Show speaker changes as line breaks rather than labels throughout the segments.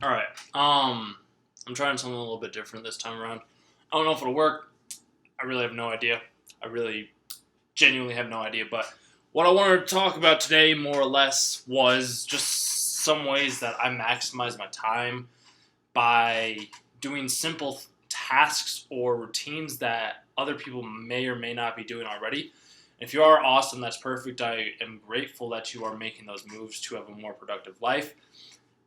All right. I'm trying something a little bit different this time around. I don't know if it'll work. I really have no idea. I really genuinely have no idea. But what I wanted to talk about today, more or less, was just some ways that I maximize my time by doing simple tasks or routines that other people may or may not be doing already. If you are, awesome, that's perfect. I am grateful that you are making those moves to have a more productive life.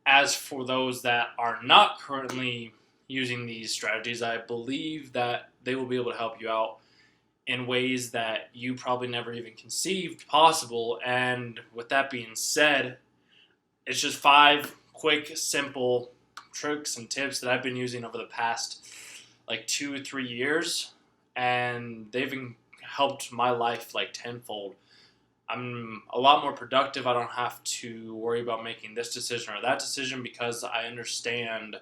As for those that are not currently using these strategies, I believe that they will be able to help you out in ways that you probably never even conceived possible. And with that being said, it's just 5 quick, simple tricks and tips that I've been using over the past like 2 or 3 years, and they've helped my life like tenfold. I'm a lot more productive. I don't have to worry about making this decision or that decision because I understand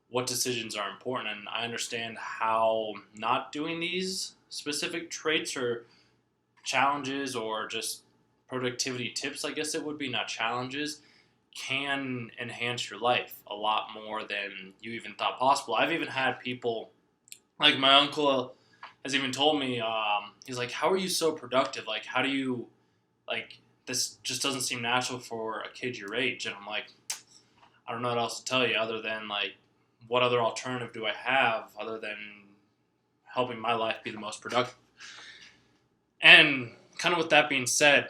what decisions are important, and I understand how not doing these specific traits or challenges or just productivity tips, I guess it would be, not challenges, can enhance your life a lot more than you even thought possible. I've even had people, like my uncle has even told me, he's like, how are you so productive? Like, how do you, like, this just doesn't seem natural for a kid your age. And I'm like, I don't know what else to tell you other than, like, what other alternative do I have other than helping my life be the most productive? And kind of with that being said,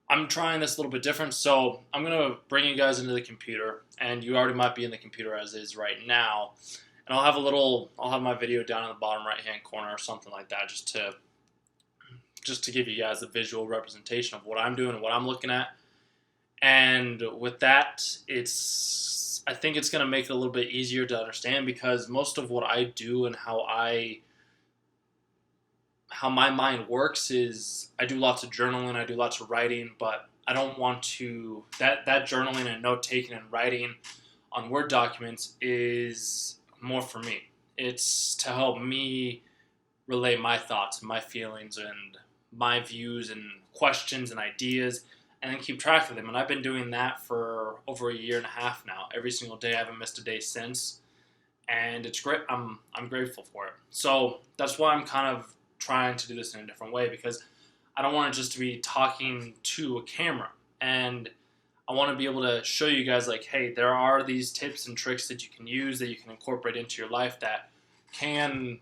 I'm trying this a little bit different. So I'm going to bring you guys into the computer, and you already might be in the computer as is right now. And I'll have my video down in the bottom right-hand corner or something like that, just to give you guys a visual representation of what I'm doing and what I'm looking at. And with that, I think it's going to make it a little bit easier to understand, because most of what I do and how my mind works is I do lots of journaling, I do lots of writing, but I don't want to, that journaling and note-taking and writing on Word documents is more for me. It's to help me relay my thoughts, my feelings, and my views and questions and ideas, and then keep track of them. And I've been doing that for over a year and a half now. Every single day, I haven't missed a day since, and it's great. I'm grateful for it. So that's why I'm kind of trying to do this in a different way, because I don't want it just to be talking to a camera, and I want to be able to show you guys, like, hey, there are these tips and tricks that you can use, that you can incorporate into your life, that can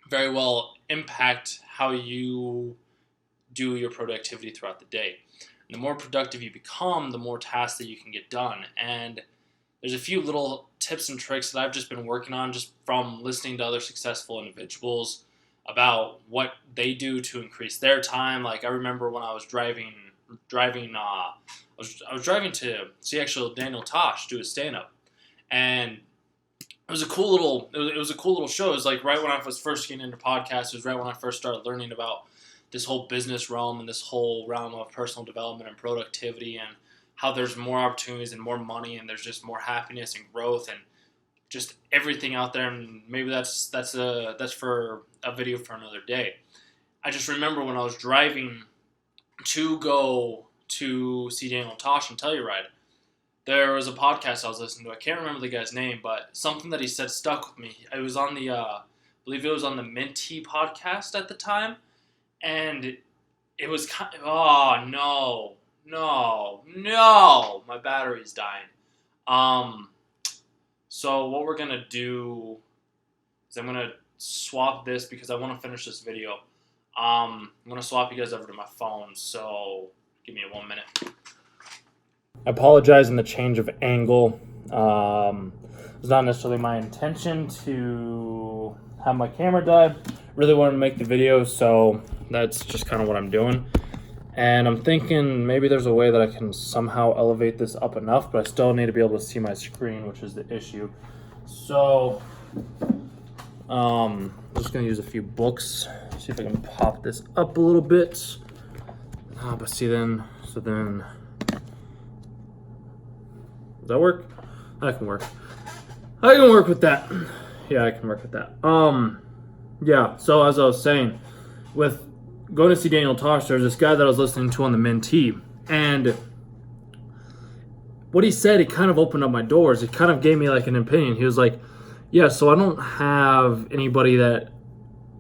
very well impact how you do your productivity throughout the day. And the more productive you become, the more tasks that you can get done. And there's a few little tips and tricks that I've just been working on just from listening to other successful individuals about what they do to increase their time. Like, I remember when I was driving to see actually Daniel Tosh do a stand-up, and it was a cool little show. It was like right when I was first getting into podcasts. It was right when I first started learning about this whole business realm and this whole realm of personal development and productivity, and how there's more opportunities and more money, and there's just more happiness and growth and just everything out there. And maybe that's for a video for another day. I just remember when I was driving to go to see Daniel Tosh and Telluride, there was a podcast I was listening to. I can't remember the guy's name, but something that he said stuck with me. It was on I believe it was on the Minty podcast at the time, and it was kind of, oh no, my battery's dying. So what we're gonna do is I'm gonna swap this, because I want to finish this video. I'm gonna swap you guys over to my phone, so give me 1 minute. I apologize in the change of angle. It was not necessarily my intention to have my camera die. Really wanted to make the video, so that's just kind of what I'm doing. And I'm thinking maybe there's a way that I can somehow elevate this up enough, but I still need to be able to see my screen, which is the issue. So I'm just gonna use a few books, see if I can pop this up a little bit. But does that work? That can work. I can work with that. Yeah, I can work with that. Yeah, so as I was saying, with going to see Daniel Tosh, there's this guy that I was listening to on the Mentee, and what he said, it kind of opened up my doors. It kind of gave me like an opinion. He was like, yeah, so I don't have anybody that,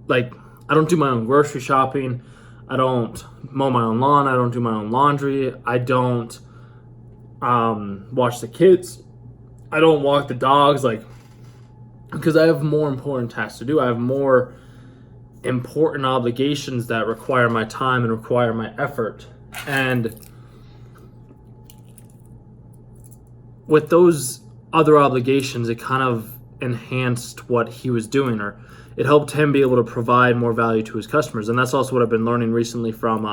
like, I don't do my own grocery shopping. I don't mow my own lawn. I don't do my own laundry. I don't wash the kids. I don't walk the dogs, like, because I have more important tasks to do. I have more important obligations that require my time and require my effort. And with those other obligations, it kind of enhanced what he was doing, or it helped him be able to provide more value to his customers. And that's also what I've been learning recently from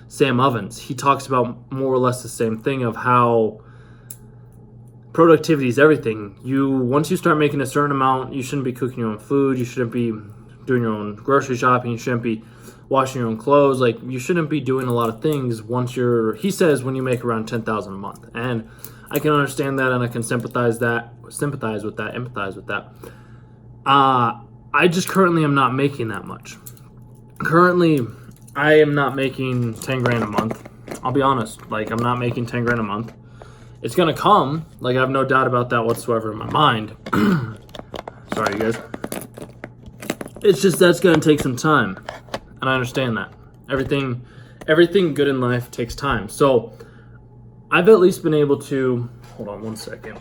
Sam Ovens. He talks about more or less the same thing of how productivity is everything. Once you start making a certain amount, you shouldn't be cooking your own food. You shouldn't be doing your own grocery shopping. You shouldn't be washing your own clothes. Like, you shouldn't be doing a lot of things he says, when you make around $10,000 a month. And I can understand that, and I can empathize with that. I just currently am not making that much. Currently, I am not making 10 grand a month. I'll be honest. Like, I'm not making 10 grand a month. It's going to come. Like, I have no doubt about that whatsoever in my mind. Sorry, you guys. It's just that's going to take some time. And I understand that. Everything good in life takes time. So, I've at least been able to... Hold on one second.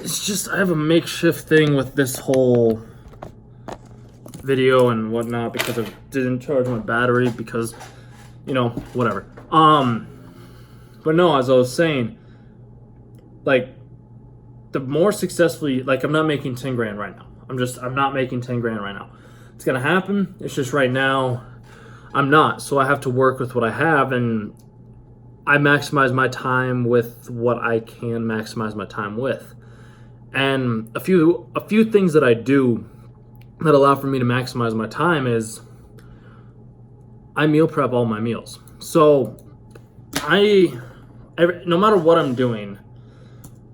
It's just, I have a makeshift thing with this whole video and whatnot because I didn't charge my battery because, whatever. But no, as I was saying, like, the more successfully, like, I'm not making 10 grand right now. I'm not making 10 grand right now. It's going to happen. It's just right now, I'm not. So I have to work with what I have, and I maximize my time with what I can maximize my time with. And a few things that I do that allow for me to maximize my time is I meal prep all my meals. So no matter what I'm doing,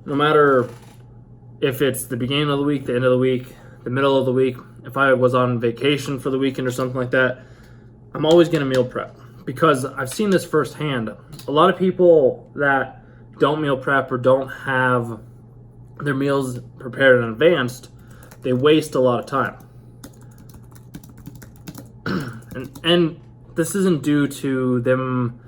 no matter if it's the beginning of the week, the end of the week, the middle of the week, if I was on vacation for the weekend or something like that, I'm always going to meal prep because I've seen this firsthand. A lot of people that don't meal prep or don't have their meals prepared in advance, they waste a lot of time. and this isn't due to them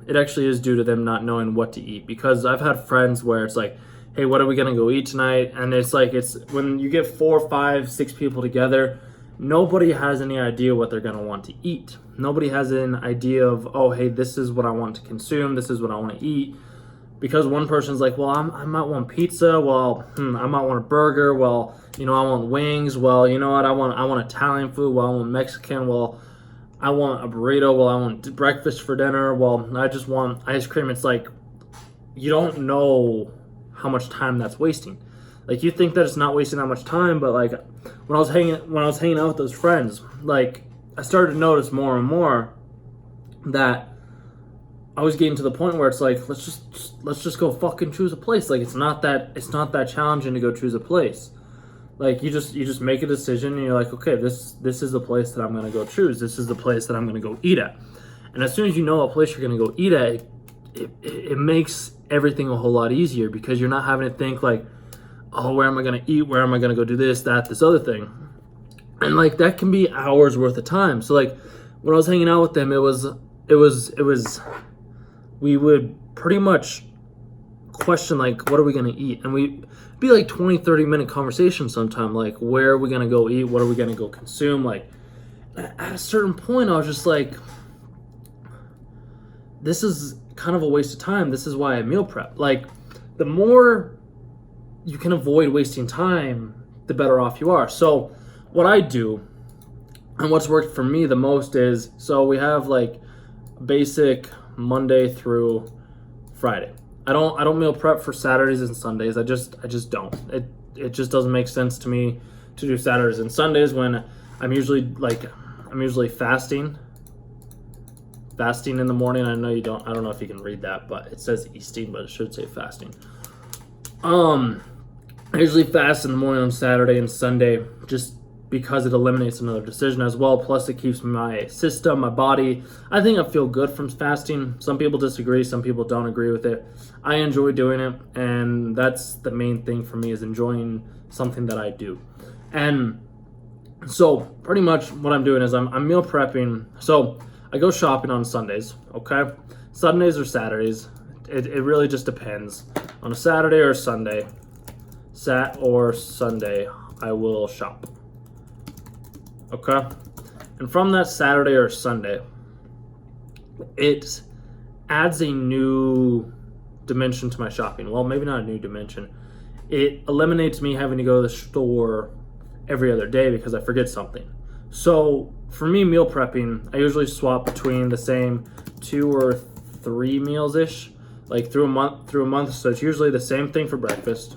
it actually is due to them not knowing what to eat, because I've had friends where it's like, hey, what are we gonna go eat tonight? And it's like, it's when you get 4, 5, 6 people together, nobody has any idea what they're gonna want to eat. Nobody has an idea of, oh, hey, this is what I want to consume, this is what I want to eat. Because one person's like, well, I might want pizza. Well, I might want a burger. Well, I want wings. Well, you know what? I want Italian food. Well, I want Mexican. Well, I want a burrito. Well, I want breakfast for dinner. Well, I just want ice cream. It's like, you don't know how much time that's wasting. Like, you think that it's not wasting that much time, but like when I was hanging out with those friends, like, I started to notice more and more that I was getting to the point where it's like, let's just go fucking choose a place. Like, it's not that challenging to go choose a place. Like, you just make a decision and you're like, okay, this is the place that I'm gonna go choose. This is the place that I'm gonna go eat at. And as soon as you know what place you're gonna go eat at, it makes everything a whole lot easier, because you're not having to think like, oh, where am I gonna eat? Where am I gonna go do this, that, this other thing? And like, that can be hours worth of time. So like, when I was hanging out with them, it was we would pretty much question, like, what are we going to eat? And we'd be like 20, 30-minute conversation sometime, like, where are we going to go eat? What are we going to go consume? Like, at a certain point, I was just like, this is kind of a waste of time. This is why I meal prep. Like, the more you can avoid wasting time, the better off you are. So what I do, and what's worked for me the most is, so we have like basic Monday through Friday. I don't meal prep for Saturdays and Sundays. I just don't. It just doesn't make sense to me to do Saturdays and Sundays when I'm usually fasting in the morning. I know you don't. I don't know if you can read that, but it says easting, but it should say fasting. I usually fast in the morning on Saturday and Sunday, just
because it eliminates another decision as well. Plus, it keeps my system, my body. I think I feel good from fasting. Some people disagree. Some people don't agree with it. I enjoy doing it, and that's the main thing for me, is enjoying something that I do. And so pretty much what I'm doing is I'm meal prepping. So I go shopping on Sundays, okay? Sundays or Saturdays. It really just depends. On a Saturday or a Sunday, Sunday, I will shop. Okay? And from that Saturday or Sunday, it adds a new dimension to my shopping. Well, maybe not a new dimension. It eliminates me having to go to the store every other day because I forget something. So for me, meal prepping, I usually swap between the same 2 or 3 meals ish, like through a month. So it's usually the same thing for breakfast.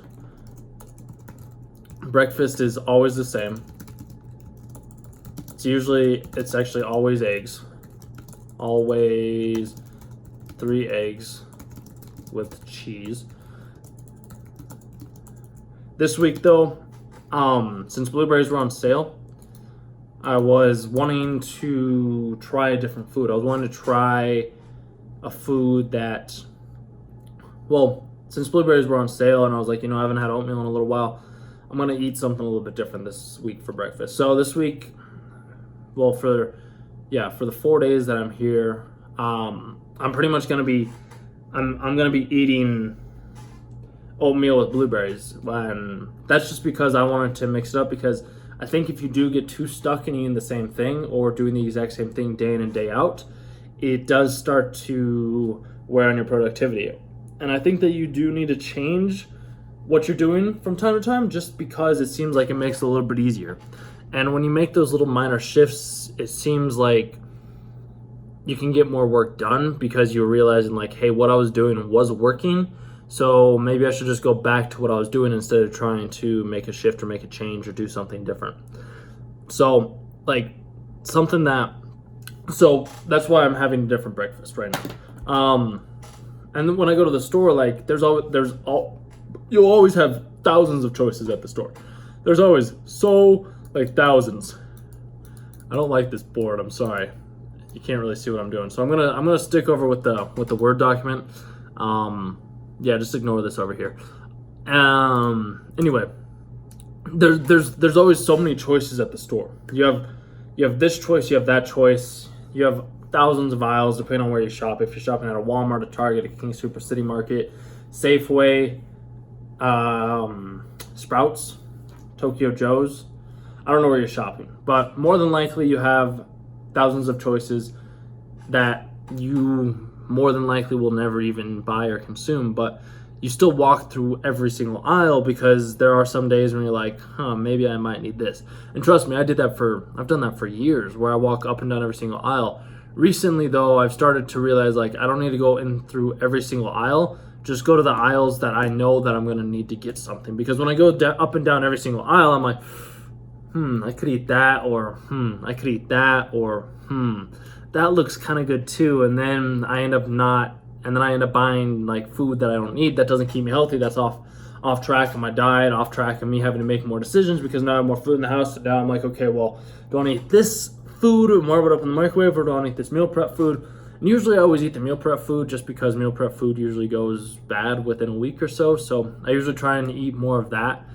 Breakfast is always the same. It's actually always eggs. Always 3 eggs with cheese. This week though, since blueberries were on sale, I was wanting to try a different food. I was wanting to try a food that, well, since blueberries were on sale and I was like, I haven't had oatmeal in a little while, I'm going to eat something a little bit different this week for breakfast. So this week, well, for the 4 days that I'm here, I'm pretty much going to be, I'm going to be eating oatmeal with blueberries. And that's just because I wanted to mix it up, because I think if you do get too stuck in eating the same thing or doing the exact same thing day in and day out, it does start to wear on your productivity. And I think that you do need to change what you're doing from time to time, just because it seems like it makes it a little bit easier. And when you make those little minor shifts, it seems like you can get more work done, because you're realizing like, hey, what I was doing was working, so maybe I should just go back to what I was doing instead of trying to make a shift or make a change or do something different. So so that's why I'm having a different breakfast right now. And then when I go to the store, like you'll always have thousands of choices at the store. There's always thousands. I don't like this board. I'm sorry. You can't really see what I'm doing. So I'm gonna stick over with the Word document. Just ignore this over here. Anyway, there's always so many choices at the store. You have this choice, you have that choice, you have thousands of aisles depending on where you shop. If you're shopping at a Walmart, a Target, a King Super City Market, Safeway, Sprouts, Tokyo Joe's, I don't know where you're shopping, but more than likely you have thousands of choices that you more than likely will never even buy or consume, but you still walk through every single aisle, because there are some days when you're like, maybe I might need this. And trust me, I've done that for years, where I walk up and down every single aisle. Recently though, I've started to realize like I don't need to go in through every single aisle. Just go to the aisles that I know that I'm going to need to get something, because when I go up and down every single aisle, I'm like, I could eat that, or I could eat that, or that looks kind of good too. And then I end up buying like food that I don't need, that doesn't keep me healthy, that's off track of my diet, off track of me having to make more decisions, because now I have more food in the house. So now I'm like, okay, well, do I want to eat this food and warm it up in the microwave, or do I want to eat this meal prep food? And usually I always eat the meal prep food, just because meal prep food usually goes bad within a week or so. So I usually try and eat more of that.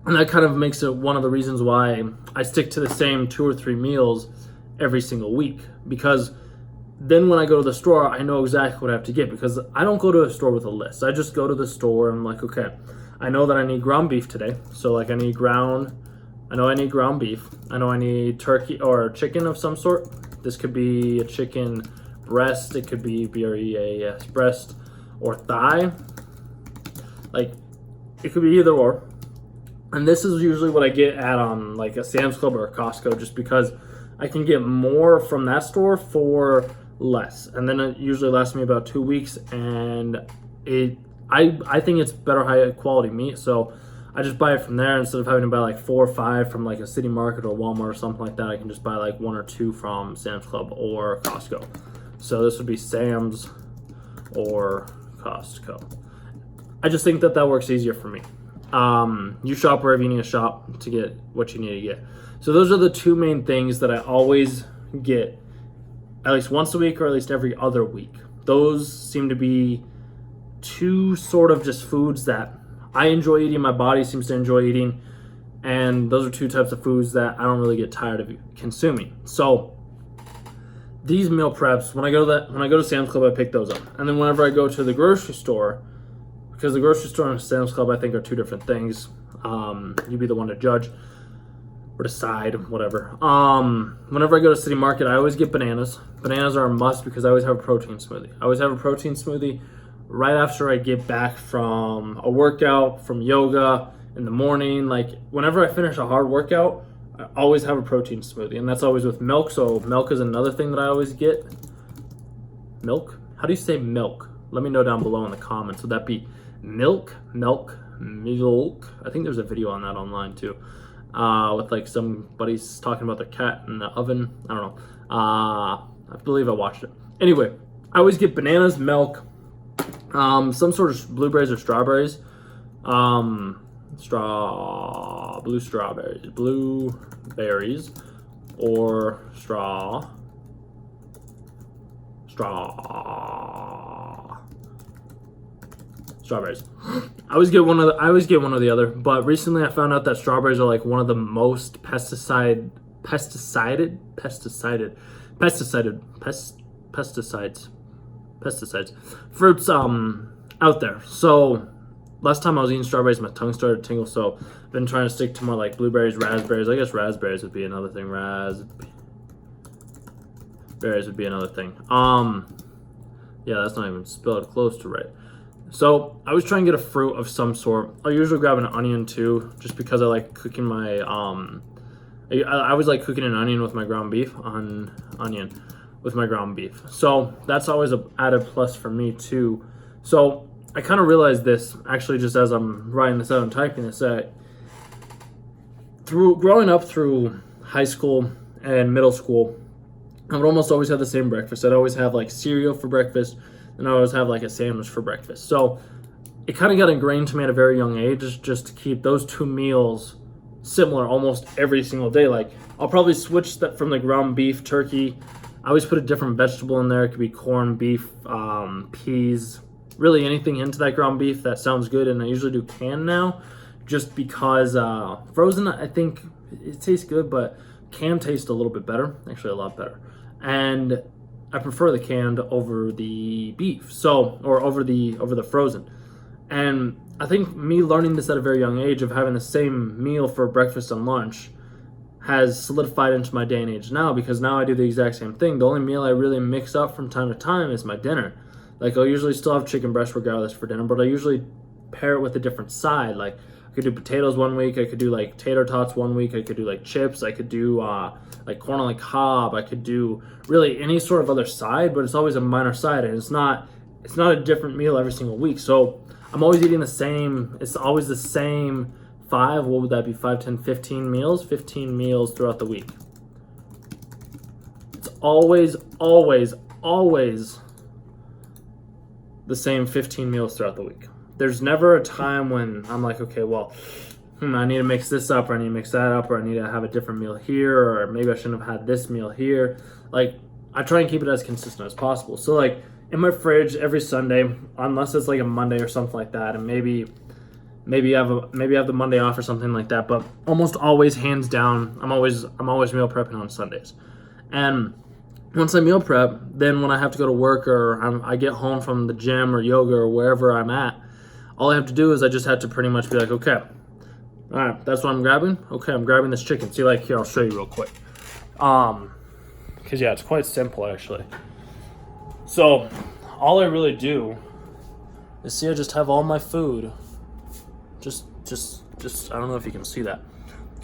And that kind of makes it one of the reasons why I stick to the same 2 or 3 meals every single week, because then when I go to the store, I know exactly what I have to get, because I don't go to a store with a list. I just go to the store and I'm like, okay, I know that I need ground beef today. So like I need ground beef. I know I need turkey or chicken of some sort. This could be a chicken breast. It could be BREAS breast or thigh. Like it could be either or. And this is usually what I get at like a Sam's Club or a Costco, just because I can get more from that store for less. And then it usually lasts me about 2 weeks, and I think it's better high quality meat, so I just buy it from there instead of having to buy like 4 or 5 from like a city market or Walmart or something like that. I can just buy like 1 or 2 from Sam's Club or Costco. So this would be Sam's or Costco. I just think that works easier for me. You shop wherever you need to shop to get what you need to get. So those are the two main things that I always get at least once a week or at least every other week. Those seem to be two sort of just foods that I enjoy eating, my body seems to enjoy eating, and those are two types of foods that I don't really get tired of consuming. So these meal preps, when I go to Sam's Club, I pick those up. And then whenever I go to the grocery store, because the grocery store and Sam's Club I think are two different things. You be the one to judge or decide, whatever. Whenever I go to City Market, I always get bananas. Bananas are a must because I always have a protein smoothie. I always have a protein smoothie right after I get back from a workout, from yoga in the morning. Like whenever I finish a hard workout, I always have a protein smoothie, and that's always with milk. So milk is another thing that I always get. Milk? How do you say milk? Let me know down below in the comments. Would that be milk? I think there's a video on that online too, with like somebody's talking about their cat in the oven. I don't know. I believe I watched it. Anyway, I always get bananas, milk, some sort of blueberries or strawberries. Blueberries or strawberries. I always get one or the other, but recently I found out that strawberries are like one of the most pesticides fruits out there. So last time I was eating strawberries, my tongue started to tingle, so I've been trying to stick to more like blueberries, raspberries. I guess raspberries would be another thing. Raspberries would be another thing. Yeah, that's not even spelled close to right. So I was trying to get a fruit of some sort. I'll usually grab an onion too, just because I like cooking my I always like cooking an onion with my ground beef. So that's always an added plus for me too. So I kind of realized this actually just as I'm writing this out and typing this, that growing up through high school and middle school, I would almost always have the same breakfast. I'd always have like cereal for breakfast, and I always have like a sandwich for breakfast. So it kind of got ingrained to me at a very young age just to keep those two meals similar almost every single day. Like I'll probably switch that from the ground beef, turkey. I always put a different vegetable in there. It could be corn, beef, peas, really anything into that ground beef that sounds good. And I usually do canned now just because frozen, I think it tastes good, but canned tastes a little bit better, actually a lot better. And I prefer the canned over the beef, or over the frozen. And I think me learning this at a very young age of having the same meal for breakfast and lunch has solidified into my day and age now, because now I do the exact same thing. The only meal I really mix up from time to time is my dinner. Like I'll usually still have chicken breast regardless for dinner, but I usually pair it with a different side. Like I could do potatoes one week, I could do like tater tots one week, I could do like chips, I could do like corn on the cob, I could do really any sort of other side, but it's always a minor side, and it's not a different meal every single week. So I'm always eating the same, it's always the same 5, what would that be, 5, 10, 15 meals? 15 meals throughout the week. It's always the same 15 meals throughout the week. There's never a time when I'm like, okay, well, I need to mix this up, or I need to mix that up, or I need to have a different meal here, or maybe I shouldn't have had this meal here. Like, I try and keep it as consistent as possible. So, like, in my fridge every Sunday, unless it's like a Monday or something like that, and maybe I have the Monday off or something like that, but almost always, hands down, I'm always meal prepping on Sundays. And once I meal prep, then when I have to go to work, or I get home from the gym or yoga or wherever I'm at, all I have to do is I just have to pretty much be like, okay, all right, that's what I'm grabbing. Okay, I'm grabbing this chicken. See, like here, I'll show you real quick. Because yeah, it's quite simple actually. So all I really do is see, I just have all my food. Just I don't know if you can see that.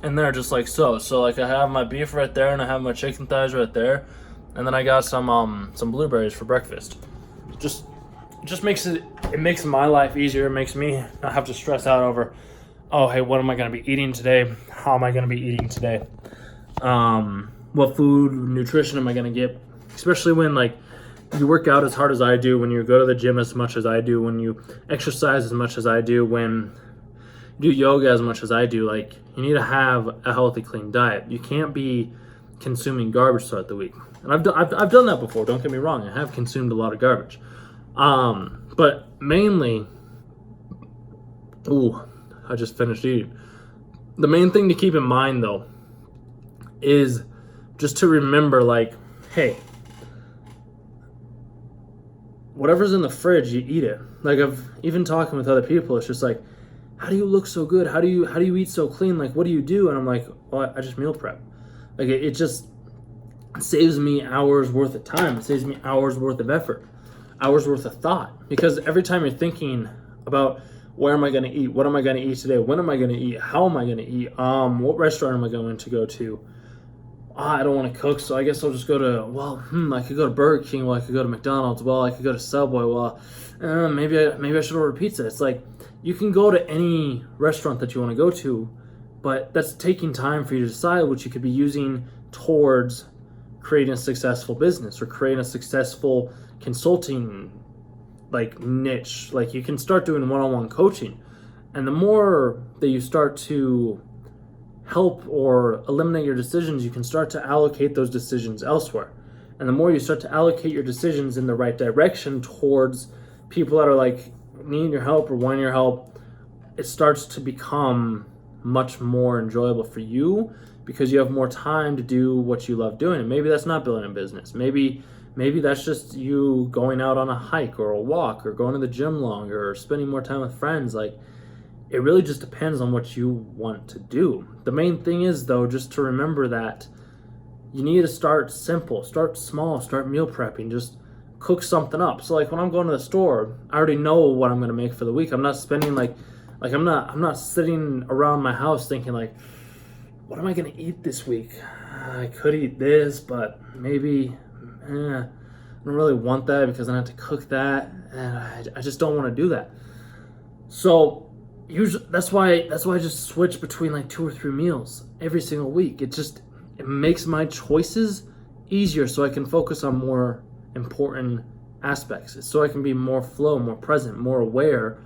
And they're just like so. So like I have my beef right there, and I have my chicken thighs right there, and then I got some blueberries for breakfast. Just makes my life easier. It makes me not have to stress out over, oh hey, what am I gonna be eating today? How am I gonna be eating today? What food, nutrition am I gonna get? Especially when like you work out as hard as I do, when you go to the gym as much as I do, when you exercise as much as I do, when do yoga as much as I do, like, you need to have a healthy, clean diet. You can't be consuming garbage throughout the week. And I've done that before. Don't get me wrong. I have consumed a lot of garbage. But mainly, I just finished eating. The main thing to keep in mind, though, is just to remember, like, hey, whatever's in the fridge, you eat it. Like, I've even talking with other people, it's just like, how do you look so good? How do you eat so clean? Like, what do you do? And I'm like, well, I just meal prep. Like, it just saves me hours worth of time. It saves me hours worth of effort, hours worth of thought. Because every time you're thinking about, where am I going to eat? What am I going to eat today? When am I going to eat? How am I going to eat? What restaurant am I going to go to? I don't want to cook, so I guess I'll just go to, I could go to Burger King. Well, I could go to McDonald's. Well, I could go to Subway. Well, maybe I should order pizza. It's like, you can go to any restaurant that you want to go to, but that's taking time for you to decide what you could be using towards creating a successful business or creating a successful consulting like niche. Like, you can start doing one-on-one coaching, and the more that you start to help or eliminate your decisions, you can start to allocate those decisions elsewhere. And the more you start to allocate your decisions in the right direction towards people that are like needing your help or wanting your help, it starts to become much more enjoyable for you because you have more time to do what you love doing. And maybe that's not building a business. Maybe that's just you going out on a hike or a walk or going to the gym longer or spending more time with friends. Like, it really just depends on what you want to do. The main thing is, though, just to remember that you need to start simple, start small, start meal prepping, just cook something up. So like when I'm going to the store, I already know what I'm going to make for the week. I'm not spending I'm not sitting around my house thinking like, what am I going to eat this week? I could eat this, but maybe I don't really want that because I have to cook that, and I just don't want to do that. So usually that's why I just switch between like 2 or 3 meals every single week. It makes my choices easier so I can focus on more important aspects, so I can be more flow, more present, more aware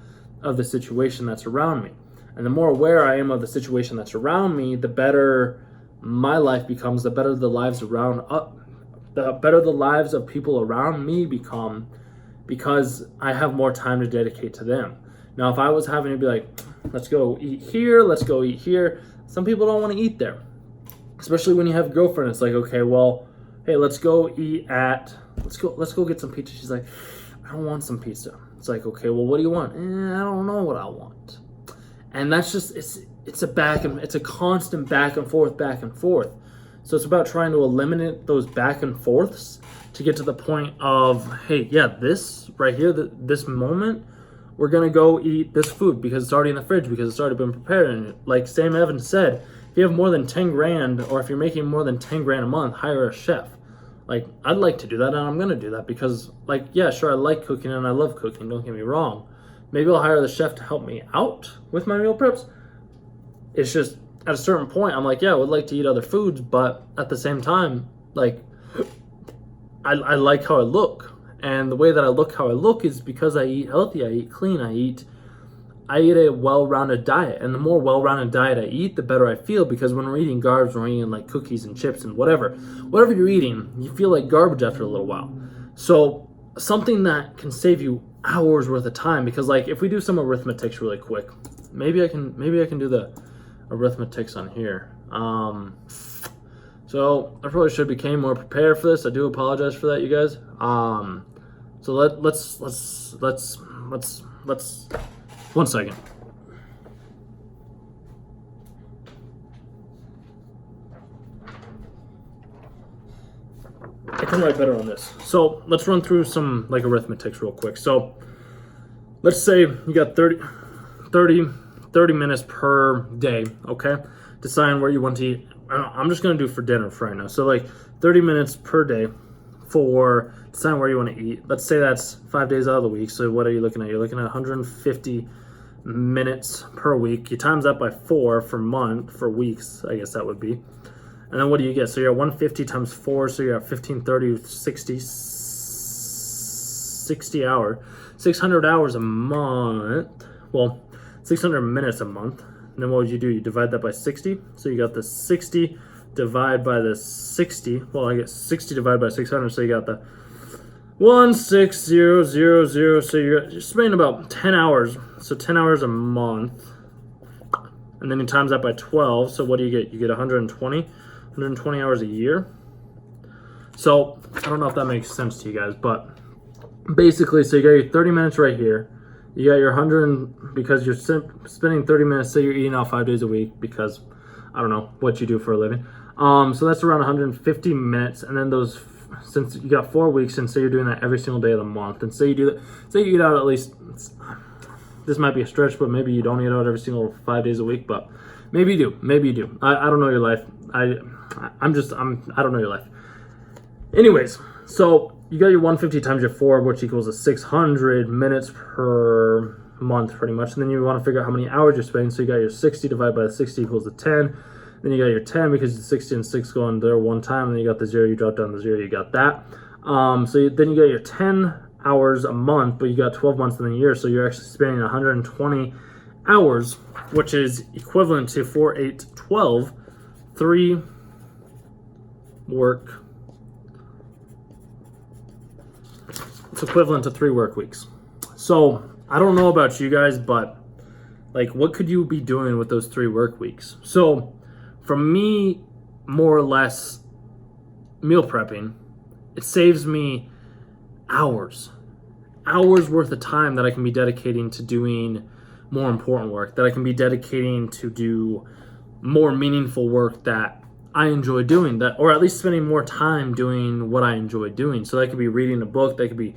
of the situation that's around me. And the more aware I am of the situation that's around me, the better my life becomes, the better the lives of people around me become, because I have more time to dedicate to them. Now, if I was having to be like, let's go eat here, some people don't want to eat there. Especially when you have a girlfriend, it's like, okay, well, hey, let's go get some pizza. She's like, I don't want some pizza. It's like, okay, well, what do you want? I don't know what I want. And that's just, it's a constant back and forth. So it's about trying to eliminate those back and forths to get to the point of, hey, yeah, this right here, this moment, we're going to go eat this food because it's already in the fridge, because it's already been prepared. And like Sam Evans said, if you have more than 10 grand, or if you're making more than 10 grand a month, hire a chef. Like, I'd like to do that, and I'm going to do that because, like, yeah, sure, I like cooking and I love cooking, don't get me wrong. Maybe I'll hire the chef to help me out with my meal preps. It's just, at a certain point, I'm like, yeah, I would like to eat other foods, but at the same time, like, I like how I look. And the way that I look how I look is because I eat healthy, I eat clean, I eat a well-rounded diet. And the more well-rounded diet I eat, the better I feel, because when we're eating garbs, we're eating like cookies and chips and whatever you're eating, you feel like garbage after a little while. So something that can save you hours worth of time, because like if we do some arithmetics really quick, maybe I can do the arithmetics on here. So I probably should have became more prepared for this. I do apologize for that, you guys. So let's 1 second. I can write better on this. So let's run through some like arithmetics real quick. So let's say you got 30 minutes per day, okay? Decide where you want to eat. I'm just going to do for dinner for right now. So like 30 minutes per day for deciding where you want to eat. Let's say that's 5 days out of the week. So what are you looking at? You're looking at 150 minutes per week. You times that by 4 for weeks, I guess that would be. And then what do you get? So you're at 150 times 4, so you're at 15, 30, 60 hours. 600 hours a month. Well, 600 minutes a month. And then what would you do? You divide that by 60. So you got the 60 divided by the 60. Well, I guess 60 divided by 600. So you got the 16000. So you're spending about 10 hours. So 10 hours a month. And then you times that by 12. So what do you get? You get 120 hours a year. So I don't know if that makes sense to you guys, but basically, so you got your 30 minutes right here. You got your 100, because you're spending 30 minutes, say you're eating out 5 days a week, because I don't know what you do for a living. So that's around 150 minutes, and then those, since you got 4 weeks, and say you're doing that every single day of the month, and say you do that, say you eat out at least, this might be a stretch, but maybe you don't eat out every single 5 days a week, but maybe you do, maybe you do. I don't know your life. I don't know your life. Anyways, so you got your 150 times your 4, which equals a 600 minutes per month, pretty much. And then you want to figure out how many hours you're spending. So you got your 60 divided by the 60 equals the 10. Then you got your 10 because the 60 and 6 go in there one time. And then you got the 0, you drop down the 0, you got that. Then you got your 10 hours a month, but you got 12 months in the year. So you're actually spending 120 hours, which is equivalent to 4, 8, 12, 3 work. It's equivalent to 3 work weeks. So I don't know about you guys, but like, what could you be doing with those 3 work weeks? So for me, more or less, meal prepping, it saves me hours worth of time that I can be dedicating to doing more important work, that I can be dedicating to do more meaningful work that I enjoy doing, that, or at least spending more time doing what I enjoy doing. So that could be reading a book, that could be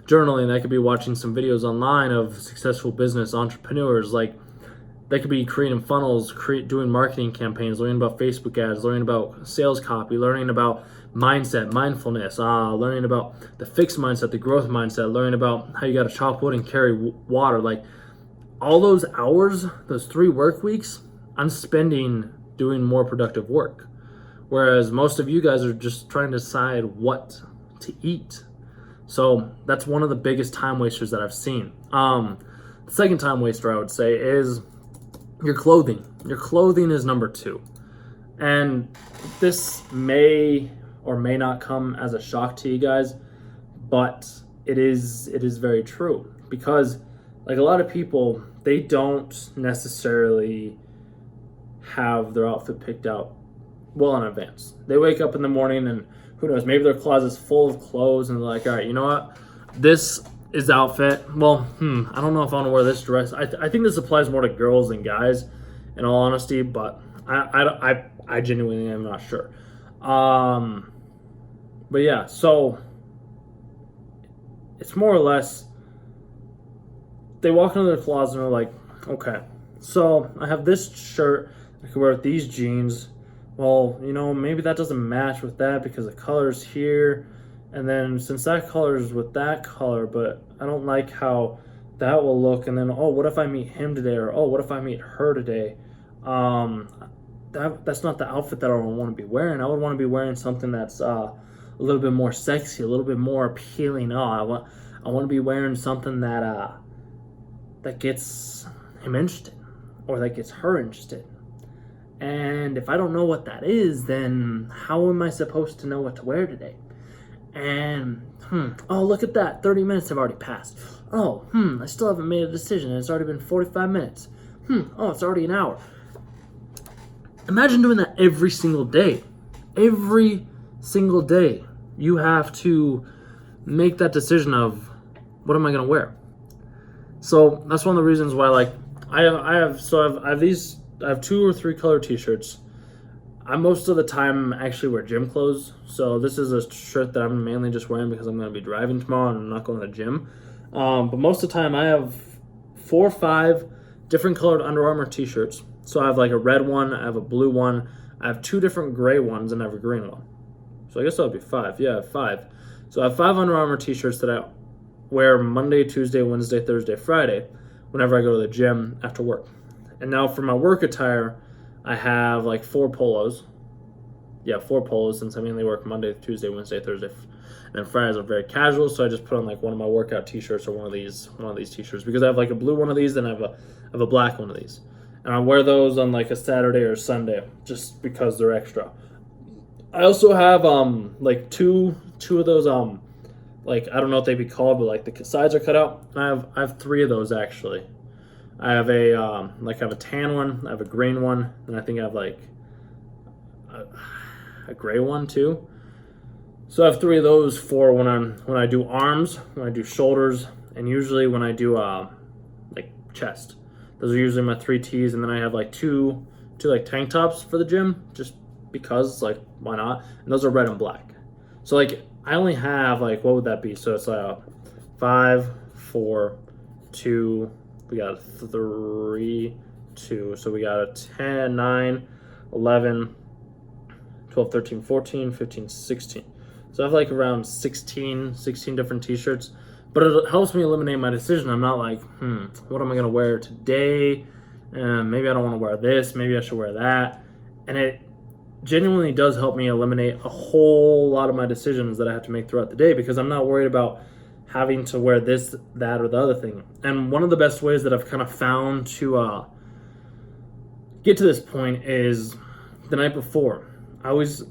journaling, that could be watching some videos online of successful business entrepreneurs, like that could be creating funnels, doing marketing campaigns, learning about Facebook ads, learning about sales copy, learning about mindset, mindfulness, learning about the fixed mindset, the growth mindset, learning about how you got to chop wood and carry water. Like all those hours, those 3 work weeks, I'm spending doing more productive work. Whereas most of you guys are just trying to decide what to eat. So that's one of the biggest time wasters that I've seen. The second time waster I would say is your clothing. Your clothing is number 2. And this may or may not come as a shock to you guys, but it is very true. Because like a lot of people, they don't necessarily have their outfit picked out well in advance. They wake up in the morning and who knows, maybe their closet's full of clothes and they're like, all right, you know what? This is the outfit. Well, I don't know if I want to wear this dress. I think this applies more to girls than guys, in all honesty, but I genuinely am not sure. But yeah, so it's more or less, they walk into their closet and they're like, okay, so I have this shirt, I can wear with these jeans. Well, you know, maybe that doesn't match with that because the color's here. And then since that color is with that color, but I don't like how that will look. And then, oh, what if I meet him today? Or, oh, what if I meet her today? That's not the outfit that I would want to be wearing. I would want to be wearing something that's a little bit more sexy, a little bit more appealing. Oh, I want to be wearing something that gets him interested or that gets her interested. And if I don't know what that is, then how am I supposed to know what to wear today? And, oh, look at that. 30 minutes have already passed. Oh, I still haven't made a decision. And it's already been 45 minutes. Oh, it's already an hour. Imagine doing that every single day. Every single day. You have to make that decision of, what am I going to wear? So that's one of the reasons why, like, I have 2 or 3 color t-shirts. I most of the time actually wear gym clothes. So this is a shirt that I'm mainly just wearing because I'm going to be driving tomorrow and I'm not going to the gym. But most of the time I have 4 or 5 different colored Under Armour t-shirts. So I have like a red one, I have a blue one, I have 2 different gray ones, and I have a green one. So I guess that would be 5. Yeah, I have 5. So I have 5 Under Armour t-shirts that I wear Monday, Tuesday, Wednesday, Thursday, Friday whenever I go to the gym after work. And now for my work attire, I have like 4 polos. Yeah, 4 polos since I mainly work Monday, Tuesday, Wednesday, Thursday. then Fridays are very casual, so I just put on like one of my workout t-shirts or one of these t-shirts, because I have like a blue one of these, then I have a black one of these. And I wear those on like a Saturday or Sunday just because they're extra. I also have like two of those like, I don't know what they'd be called, but like the sides are cut out. I have 3 of those actually. I have a tan one, I have a green one, and I think I have like a gray one too. So I have 3 of those for when I do arms, when I do shoulders, and usually when I do like chest. Those are usually my 3 T's, and then I have like two like tank tops for the gym, just because, like, why not? And those are red and black. So like I only have like, what would that be? So it's 5, 4, 2. We got 3, 2. So we got a 10, 9, 11, 12, 13, 14, 15, 16. So I have like around 16 different t-shirts. But it helps me eliminate my decision. I'm not like, what am I going to wear today? Maybe I don't want to wear this. Maybe I should wear that. And it genuinely does help me eliminate a whole lot of my decisions that I have to make throughout the day, because I'm not worried about having to wear this, that, or the other thing. And one of the best ways that I've kind of found to get to this point is the night before. I always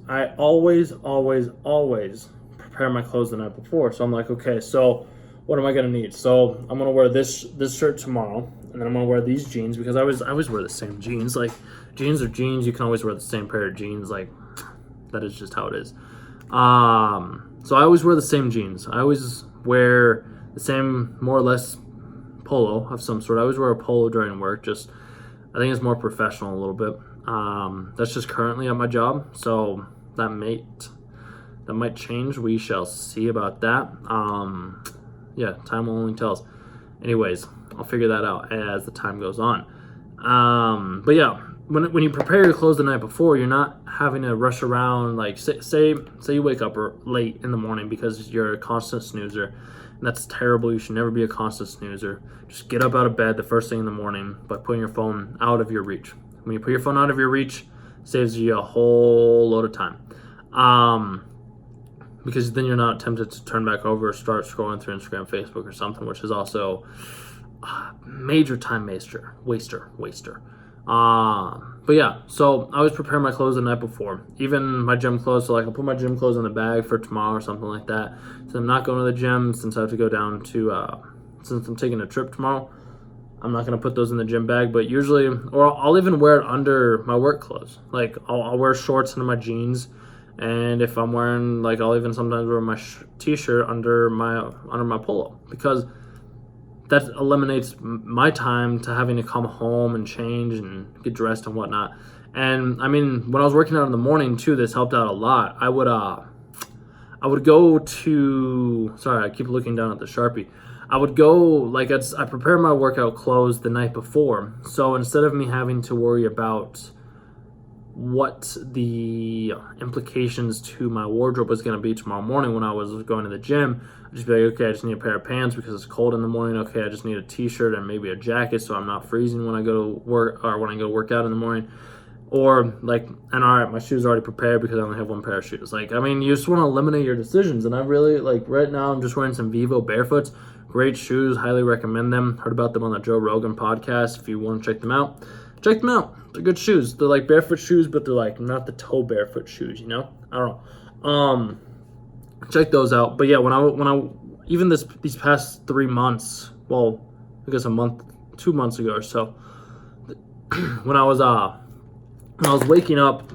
prepare my clothes the night before. So I'm like, okay, so what am I gonna need? So I'm gonna wear this shirt tomorrow, and then I'm gonna wear these jeans, because I always wear the same jeans. Like, jeans are jeans. You can always wear the same pair of jeans. Like, that is just how it is. So I always wear the same jeans. I always wear the same, more or less, polo of some sort. I always wear a polo during work. Just, I think it's more professional a little bit. That's just currently at my job, so that might change. We shall see about that. Yeah, time will only tell us. Anyways, I'll figure that out as the time goes on. But yeah, when you prepare your clothes the night before, you're not having to rush around. Like, say you wake up late in the morning because you're a constant snoozer, and that's terrible. You should never be a constant snoozer. Just get up out of bed the first thing in the morning by putting your phone out of your reach. When you put your phone out of your reach, it saves you a whole load of time. Because then you're not tempted to turn back over or start scrolling through Instagram, Facebook, or something, which is also a major time waster. But yeah, so I always prepare my clothes the night before, even my gym clothes. So like, I'll put my gym clothes in the bag for tomorrow or something like that. So I'm not going to the gym, since I have to go down to, since I'm taking a trip tomorrow, I'm not going to put those in the gym bag. But usually, or I'll even wear it under my work clothes. Like, I'll wear shorts under my jeans. And if I'm wearing, like, I'll even sometimes wear my t-shirt under my polo, because that eliminates my time to having to come home and change and get dressed and whatnot. And I mean, when I was working out in the morning too, this helped out a lot. I would go to, sorry, I keep looking down at the Sharpie. I would go, like, I prepare my workout clothes the night before. So instead of me having to worry about what the implications to my wardrobe was going to be tomorrow morning when I was going to the gym, I'd just be like, okay, I just need a pair of pants because it's cold in the morning. Okay, I just need a t-shirt and maybe a jacket so I'm not freezing when I go to work, or when I go work out in the morning. Or like, and all right, my shoes are already prepared because I only have one pair of shoes. Like, I mean, you just want to eliminate your decisions. And I really, like, right now I'm just wearing some Vivo Barefoots. Great shoes, highly recommend them. Heard about them on the Joe Rogan podcast. If you want to check them out, check them out. They're good shoes. They're like barefoot shoes, but they're like not the toe barefoot shoes, you know? I don't know. Check those out. But yeah, when I even these past 3 months, well, I guess 2 months ago or so, when I was waking up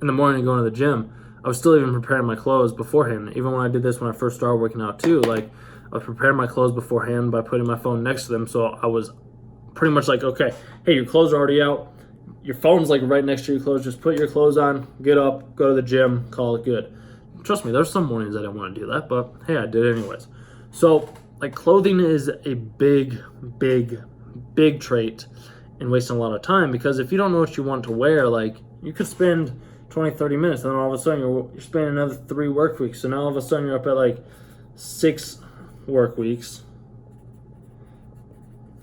in the morning and going to the gym, I was still even preparing my clothes beforehand. Even when I did this when I first started working out too, like, I was preparing my clothes beforehand by putting my phone next to them. So I was pretty much like, okay, hey, your clothes are already out. Your phone's like right next to your clothes. Just put your clothes on, get up, go to the gym, call it good. Trust me, there's some mornings I didn't want to do that, but hey, I did it anyways. So, like, clothing is a big trait in wasting a lot of time, because if you don't know what you want to wear, like, you could spend 20, 30 minutes, and then all of a sudden you're spending another 3 work weeks. So now all of a sudden you're up at like 6 work weeks.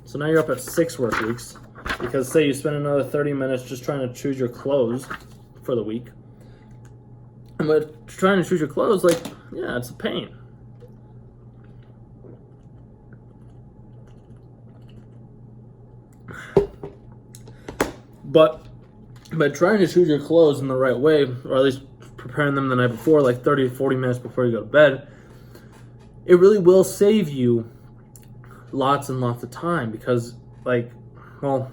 So now you're up at 6 work weeks, because say you spend another 30 minutes just trying to choose your clothes for the week. But trying to choose your clothes, like, yeah, it's a pain. But by trying to choose your clothes in the right way, or at least preparing them the night before, like 30 to 40 minutes before you go to bed, it really will save you lots and lots of time because, like, well,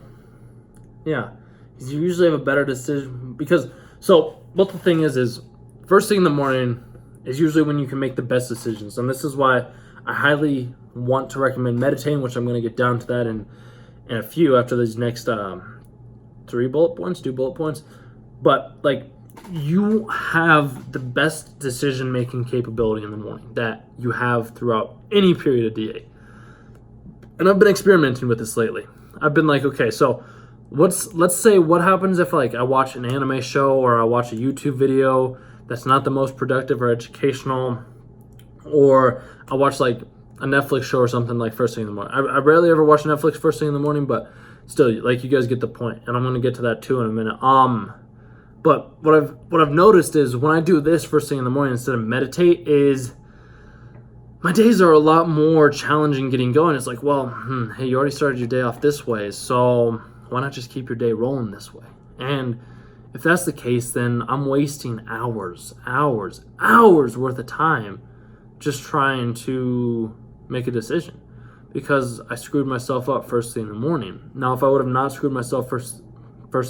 yeah, you usually have a better decision because, so what the thing is first thing in the morning is usually when you can make the best decisions. And this is why I highly want to recommend meditating, which I'm going to get down to that in a few after these next 2 bullet points. But like, you have the best decision making capability in the morning that you have throughout any period of the day. And I've been experimenting with this lately. I've been like, okay, so let's say what happens if like I watch an anime show or I watch a YouTube video that's not the most productive or educational, or I watch like a Netflix show or something like first thing in the morning. I rarely ever watch Netflix first thing in the morning, but still, like, you guys get the point, and I'm going to get to that too in a minute. But what I've noticed is when I do this first thing in the morning instead of meditate, is my days are a lot more challenging getting going. It's like, well, hey, you already started your day off this way, so why not just keep your day rolling this way? And if that's the case, then I'm wasting hours worth of time just trying to make a decision because I screwed myself up first thing in the morning. Now, if I would have not screwed myself first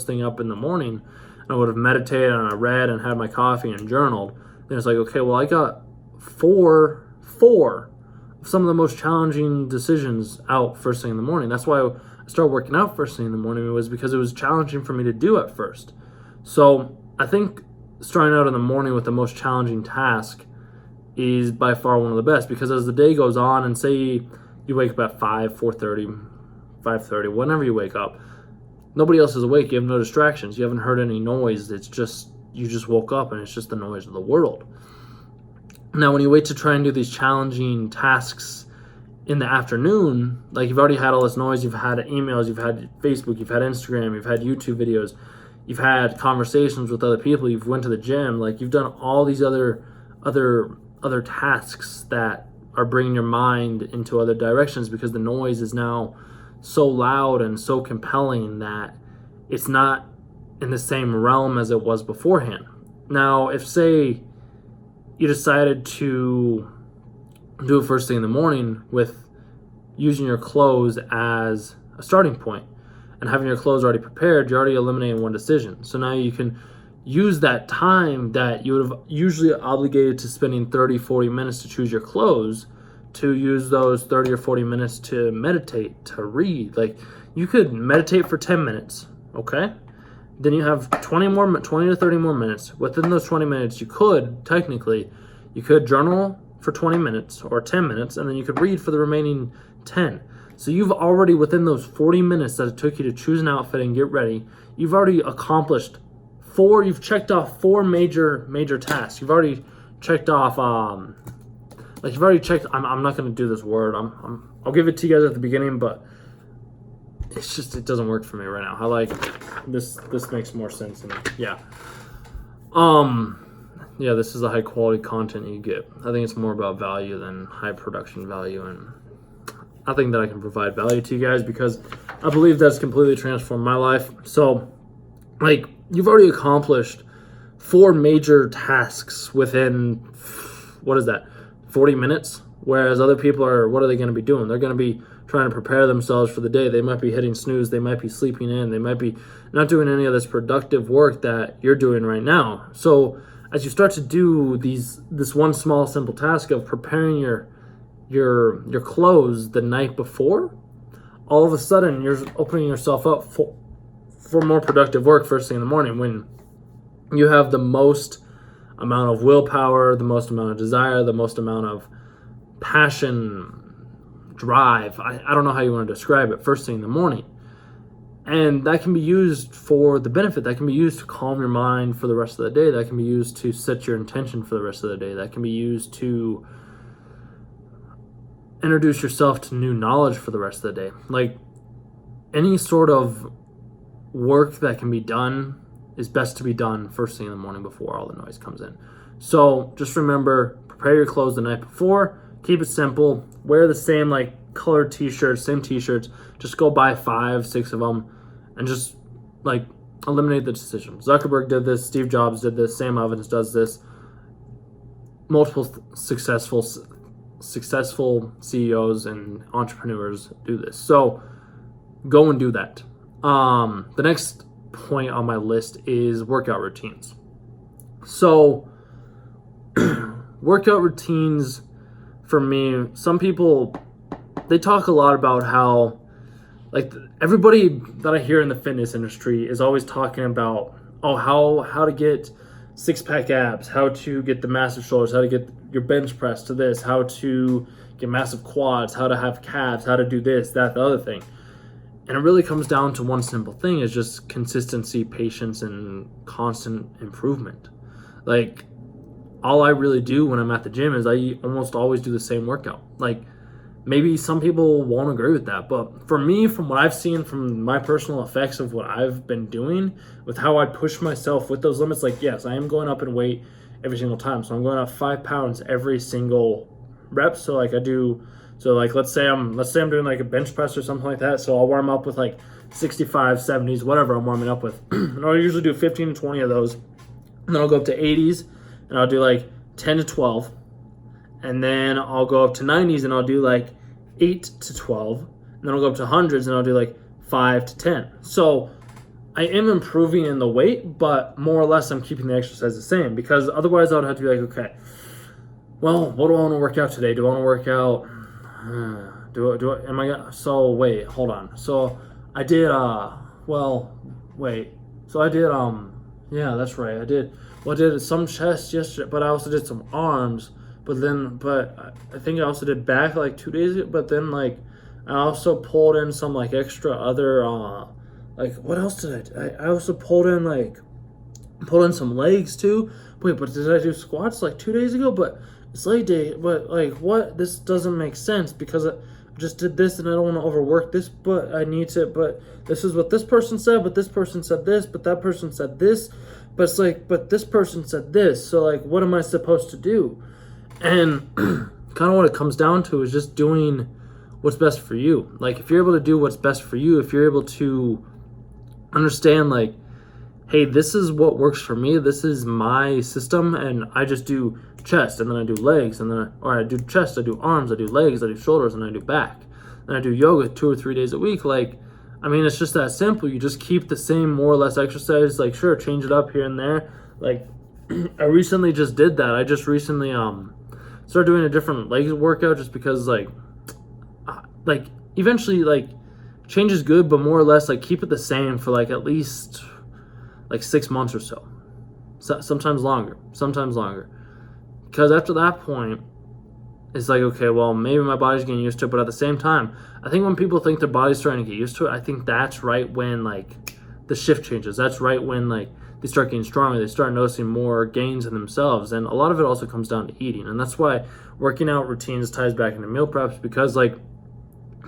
thing up in the morning, and I would have meditated and I read and had my coffee and journaled, then it's like, okay, well, I got four of some of the most challenging decisions out first thing in the morning. That's why I started working out first thing in the morning. It was because it was challenging for me to do at first. So I think starting out in the morning with the most challenging task is by far one of the best, because as the day goes on, and say you wake up at 5:30, whenever you wake up, nobody else is awake, you have no distractions, you haven't heard any noise, it's just, you just woke up and it's just the noise of the world. Now, when you wait to try and do these challenging tasks in the afternoon, like, you've already had all this noise, you've had emails, you've had Facebook, you've had Instagram, you've had YouTube videos, you've had conversations with other people, you've went to the gym, like, you've done all these other tasks that are bringing your mind into other directions because the noise is now so loud and so compelling that it's not in the same realm as it was beforehand. Now, if, say, you decided to do it first thing in the morning with using your clothes as a starting point and having your clothes already prepared, you're already eliminating one decision. So now you can use that time that you would have usually obligated to spending 30-40 minutes to choose your clothes to use those 30 or 40 minutes to meditate, to read. Like, you could meditate for 10 minutes, okay? Then you have 20 to 30 more minutes. Within those 20 minutes, you could journal for 20 minutes or 10 minutes, and then you could read for the remaining 10. So you've already, within those 40 minutes that it took you to choose an outfit and get ready, you've already accomplished you've checked off four major tasks. You've already checked off, I'm not going to do this word. I'll give it to you guys at the beginning, but it's just, it doesn't work for me right now. I like this makes more sense. And yeah. Yeah, this is the high quality content you get. I think it's more about value than high production value, and I think that I can provide value to you guys because I believe that's completely transformed my life. So, like, you've already accomplished 4 major tasks within, 40 minutes? Whereas other people what are they going to be doing? They're going to be trying to prepare themselves for the day. They might be hitting snooze. They might be sleeping in. They might be not doing any of this productive work that you're doing right now. So as you start to do this one small simple task of preparing your clothes the night before, all of a sudden you're opening yourself up for more productive work first thing in the morning, when you have the most amount of willpower, the most amount of desire, the most amount of passion, drive. I don't know how you want to describe it, first thing in the morning. And that can be used for the benefit. That can be used to calm your mind for the rest of the day. That can be used to set your intention for the rest of the day. That can be used to introduce yourself to new knowledge for the rest of the day. Like, any sort of work that can be done is best to be done first thing in the morning before all the noise comes in. So just remember, prepare your clothes the night before. Keep it simple. Wear the same like colored t-shirts, same t-shirts. Just go buy 5, 6 of them, and just like eliminate the decision. Zuckerberg did this. Steve Jobs did this. Sam Evans does this. Multiple successful CEOs and entrepreneurs do this. So go and do that. The next point on my list is workout routines. So workout routines for me, some people, they talk a lot about how, like, everybody that I hear in the fitness industry is always talking about, oh, how to get 6-pack abs, how to get the massive shoulders, how to get your bench press to this, how to get massive quads, how to have calves, how to do this, that, the other thing. And it really comes down to one simple thing, is just consistency, patience, and constant improvement. Like, all I really do when I'm at the gym is I almost always do the same workout. Like, maybe some people won't agree with that, but for me, from what I've seen, from my personal effects of what I've been doing, with how I push myself with those limits, like, yes, I am going up in weight every single time. So I'm going up 5 pounds every single rep. So like let's say I'm doing like a bench press or something like that. So I'll warm up with like 65, 70s, whatever I'm warming up with. And I'll usually do 15 to 20 of those. And then I'll go up to 80s and I'll do like 10 to 12. And then I'll go up to 90s and I'll do like 8 to 12. And then I'll go up to 100s and I'll do like 5 to 10. So I am improving in the weight, but more or less I'm keeping the exercise the same, because otherwise I would have to be like, okay, well, what do I want to work out today? Do I want to work out? So wait, hold on. So I did, yeah, that's right. I did some chest yesterday, but I also did some arms. But I think I also did back like 2 days ago. But then like I also pulled in some like extra other like what else did I also pulled in some legs too. Wait, but did I do squats like 2 days ago? But it's leg day. But like what? This doesn't make sense, because I just did this and I don't want to overwork this. But I need to. But this is what this person said. But this person said this. But that person said this. But it's like, but this person said this. So like, what am I supposed to do? And kind of what it comes down to is just doing what's best for you. Like, if you're able to do what's best for you, if you're able to understand, like, hey, this is what works for me, this is my system, and I just do chest, and then I do legs, and then I do chest, I do arms, I do legs, I do shoulders, and I do back. Then I do yoga 2 or 3 days a week. Like, I mean, it's just that simple. You just keep the same more or less exercise. Like, sure, change it up here and there. Like, I recently just did that. I just recently started doing a different legs workout, just because like eventually like change is good, but more or less like keep it the same for like at least like 6 months or so. Sometimes longer, because after that point it's like, okay, well, maybe my body's getting used to it. But at the same time, I think when people think their body's starting to get used to it, I think that's right when like the shift changes. That's right when like they start getting stronger. They start noticing more gains in themselves. And a lot of it also comes down to eating. And that's why working out routines ties back into meal preps, because like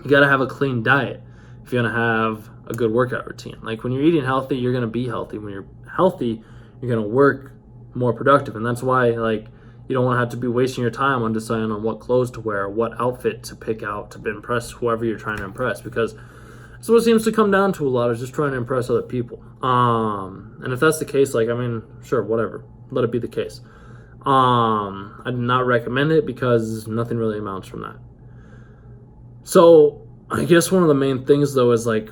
you got to have a clean diet if you're going to have a good workout routine. Like, when you're eating healthy, you're going to be healthy. When you're healthy, you're going to work more productive. And that's why like you don't want to have to be wasting your time on deciding on what clothes to wear, what outfit to pick out to impress whoever you're trying to impress, because that's what it seems to come down to a lot, is just trying to impress other people. And if that's the case, like, I mean, sure, whatever, let it be the case. I do not recommend it, because nothing really amounts from that. So I guess one of the main things though is like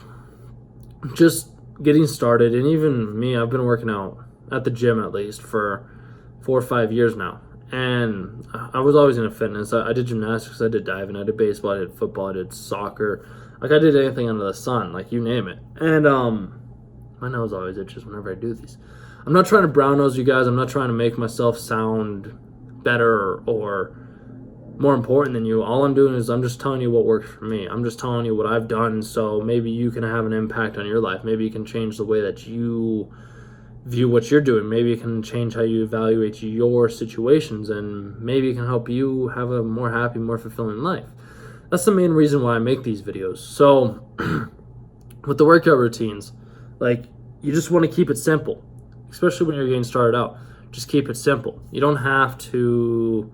just getting started. And even me, I've been working out at the gym at least for 4 or 5 years now. And I was always into fitness. I did gymnastics, I did diving, I did baseball, I did football, I did soccer. Like, I did anything under the sun, like, you name it. And my nose always itches whenever I do these. I'm not trying to brown nose you guys. I'm not trying to make myself sound better or more important than you. All I'm doing is I'm just telling you what works for me. I'm just telling you what I've done, so maybe you can have an impact on your life. Maybe you can change the way that you view what you're doing. Maybe it can change how you evaluate your situations, and maybe it can help you have a more happy, more fulfilling life. That's the main reason why I make these videos. So with the workout routines, like, you just want to keep it simple, especially when you're getting started out. just keep it simple. You don't have to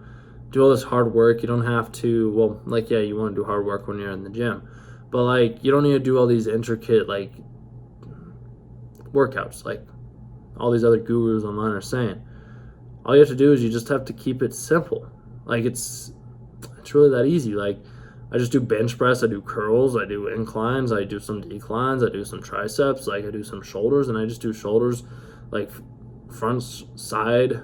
do all this hard work. You don't have to, well, like, yeah, you want to do hard work when you're in the gym, but like, you don't need to do all these intricate like workouts like all these other gurus online are saying. All you have to do is you just have to keep it simple. Like, it's really that easy. Like, I just do bench press, I do curls, I do inclines, I do some declines, I do some triceps, like I do some shoulders, and I just do shoulders like front, side.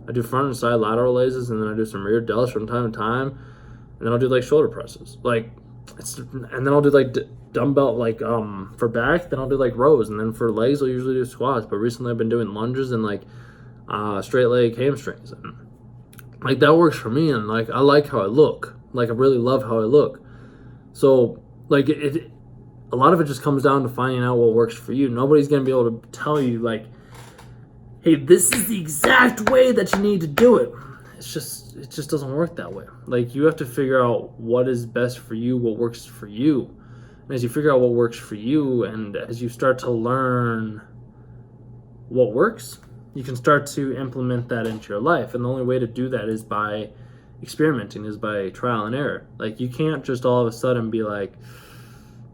I do front and side lateral raises, and then I do some rear delts from time to time, and then I'll do like shoulder presses. Like, and then I'll do like dumbbell, like for back, then I'll do like rows, and then for legs I'll usually do squats. But recently I've been doing lunges and like straight leg hamstrings, and like that works for me, and like I like how I look. Like, I really love how I look. So like it a lot of it just comes down to finding out what works for you. Nobody's gonna be able to tell you like, hey, this is the exact way that you need to do it. It just doesn't work that way. Like, you have to figure out what is best for you, what works for you. And as you figure out what works for you, and as you start to learn what works, you can start to implement that into your life. And the only way to do that is by experimenting, is by trial and error. Like, you can't just all of a sudden be like,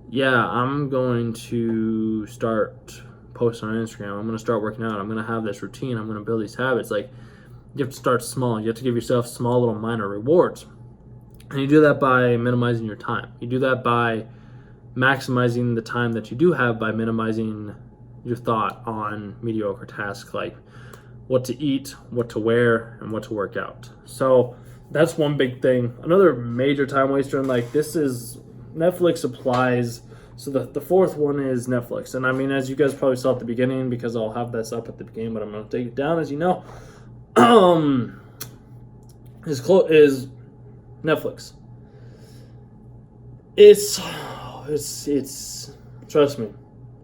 yeah, I'm going to start posting on Instagram, I'm going to start working out, I'm going to have this routine, I'm going to build these habits. Like, you have to start small. You have to give yourself small little minor rewards. And you do that by minimizing your time. You do that by maximizing the time that you do have, by minimizing your thought on mediocre tasks like what to eat, what to wear, and what to work out. So that's one big thing. Another major time waster, and like, this is Netflix applies. So the fourth one is Netflix. And I mean, as you guys probably saw at the beginning, because I'll have this up at the beginning, but I'm going to take it down, as you know, is Netflix. It's trust me,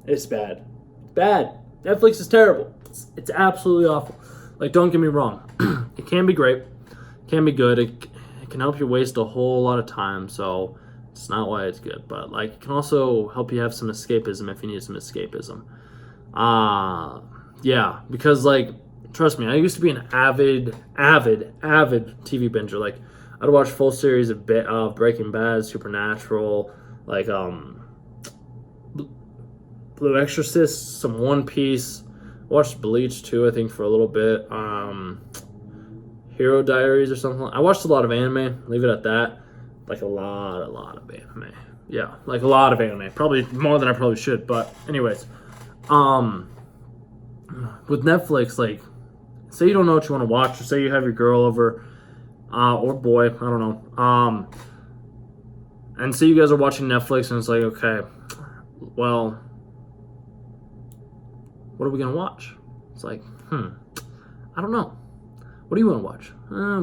it's bad. Bad. Netflix is terrible. It's absolutely awful. Like, don't get me wrong. It can be great. It can be good. It can help you waste a whole lot of time. So it's not why it's good. But like, it can also help you have some escapism if you need some escapism. Yeah, because like, trust me, I used to be an avid TV binger. Like, I'd watch full series of Breaking Bad, Supernatural, like Blue Exorcist, some One Piece. Watched Bleach too, I think, for a little bit. Hero Diaries or something. I watched a lot of anime. Leave it at that. Like a lot of anime. Yeah, like a lot of anime. Probably more than I probably should. But anyways, with Netflix, like, say you don't know what you want to watch, or say you have your girl over, or boy, I don't know. And say you guys are watching Netflix, and it's like, okay, well, what are we gonna watch? It's like, I don't know. What do you want to watch?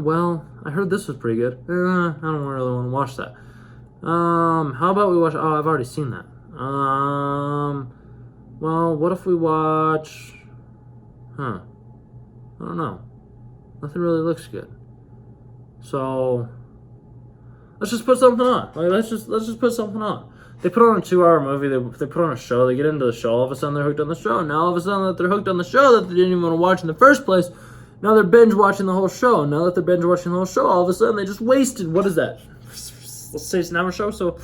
Well, I heard this was pretty good. I don't really want to watch that. How about we watch? Oh, I've already seen that. Well, what if we watch? I don't know. Nothing really looks good. So let's just put something on. Like, let's just put something on. They put on a 2-hour movie. They put on a show. They get into the show. All of a sudden, they're hooked on the show. Now, all of a sudden, that they're hooked on the show that they didn't even want to watch in the first place, now they're binge watching the whole show. Now that they're binge watching the whole show, all of a sudden, they just wasted, what is that? Let's say it's an hour show, so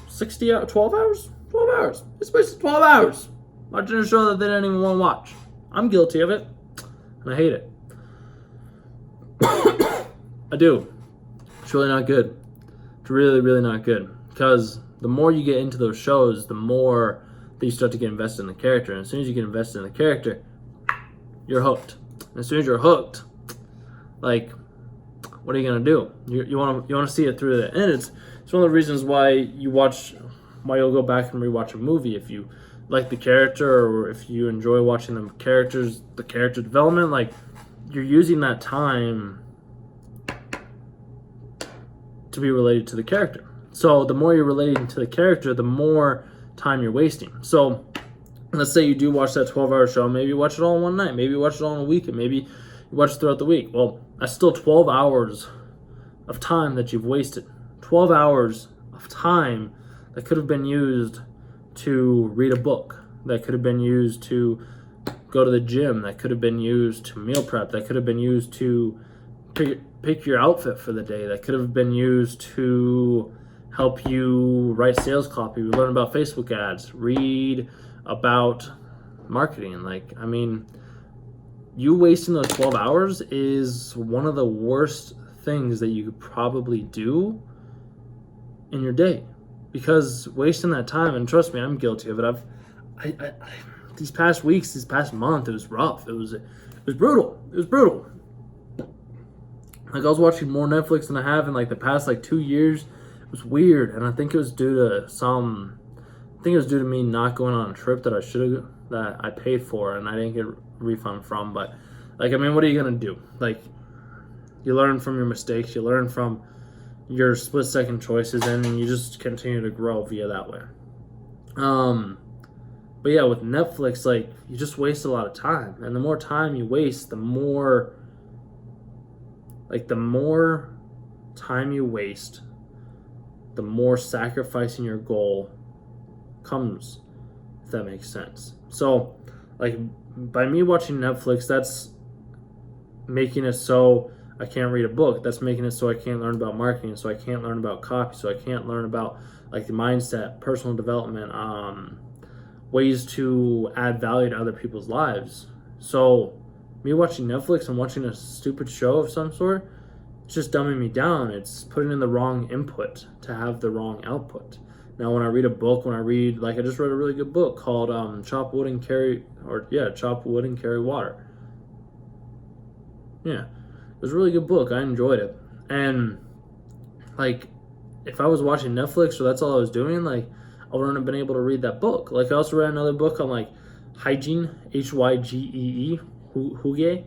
60 hours, 12 hours? 12 hours. It's wasted 12 hours watching a show that they didn't even want to watch. I'm guilty of it, and I hate it. I do. It's really not good. It's really, really not good. Because the more you get into those shows, the more that you start to get invested in the character. And as soon as you get invested in the character, you're hooked. And as soon as you're hooked, like, what are you gonna do? You want to see it through the end. It's one of the reasons why you'll go back and rewatch a movie if you like the character, or if you enjoy watching the character development. Like, you're using that time to be related to the character. So the more you're relating to the character, the more time you're wasting. So let's say you do watch that 12-hour show. Maybe you watch it all in one night. Maybe you watch it all in a week, and maybe you watch it throughout the week. Well, that's still 12 hours of time that you've wasted. 12 hours of time that could have been used to read a book, that could have been used to go to the gym. That could have been used to meal prep. That could have been used to pick your outfit for the day. That could have been used to help you write sales copy, learn about Facebook ads, read about marketing. Like, I mean, you wasting those 12 hours is one of the worst things that you could probably do in your day, because wasting that time, and trust me, I'm guilty of it. I these past weeks, this past month, it was rough. It was brutal. It was brutal. Like, I was watching more Netflix than I have in like the past like 2 years. It was weird, and I think it was due to me not going on a trip that I paid for and I didn't get a refund from. But like, I mean, what are you gonna do? Like, you learn from your mistakes, you learn from your split second choices, and you just continue to grow via that way. But yeah, with Netflix, like, you just waste a lot of time, and the more time you waste, the more time you waste, the more sacrificing your goal comes, if that makes sense. So, like, by me watching Netflix, that's making it so I can't read a book. That's making it so I can't learn about marketing, so I can't learn about copy, so I can't learn about like the mindset, personal development, ways to add value to other people's lives. So me watching Netflix and watching a stupid show of some sort, it's just dumbing me down. It's putting in the wrong input to have the wrong output. Now, when I read a book, like, I just read a really good book called Chop Wood and Carry Water. Yeah, it was a really good book. I enjoyed it. And like, if I was watching Netflix or that's all I was doing, like, I wouldn't have been able to read that book. Like, I also read another book on like hygiene, Hygee, Hugai.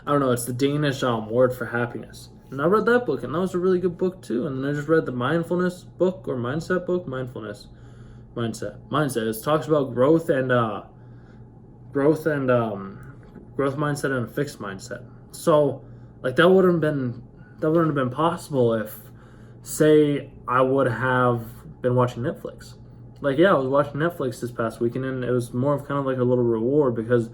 I don't know. It's the Danish word for happiness. And I read that book, and that was a really good book too. And then I just read the mindfulness book or mindset book, mindset. It talks about growth mindset and a fixed mindset. So, like, that wouldn't have been possible if, say, I would have been watching Netflix. Like, yeah, I was watching Netflix this past weekend, and it was more of kind of like a little reward because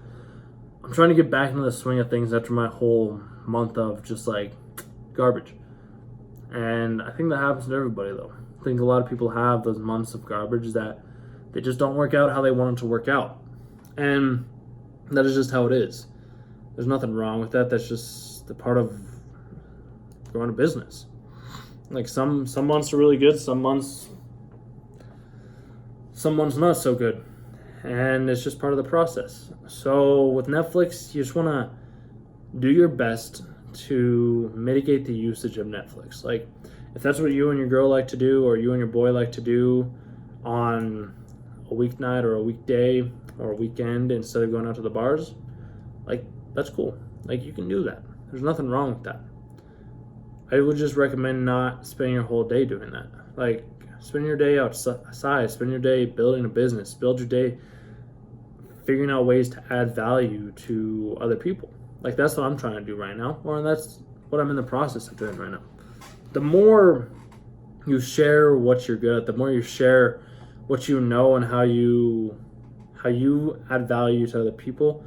I'm trying to get back into the swing of things after my whole month of just like garbage. And I think that happens to everybody, though. I think a lot of people have those months of garbage that they just don't work out how they want it to work out. And that is just how it is. There's nothing wrong with that. That's just the part of growing a business. Like, some months are really good, some months not so good. And it's just part of the process. So with Netflix, you just want to do your best to mitigate the usage of Netflix. Like, if that's what you and your girl like to do, or you and your boy like to do on a weeknight or a weekday or a weekend instead of going out to the bars, like, that's cool. Like, you can do that. There's nothing wrong with that. I would just recommend not spending your whole day doing that. Like, spend your day outside, spend your day building a business, build your day figuring out ways to add value to other people. Like, that's what I'm trying to do right now, or that's what I'm in the process of doing right now. The more you share what you're good at, the more you share what you know and how you add value to other people,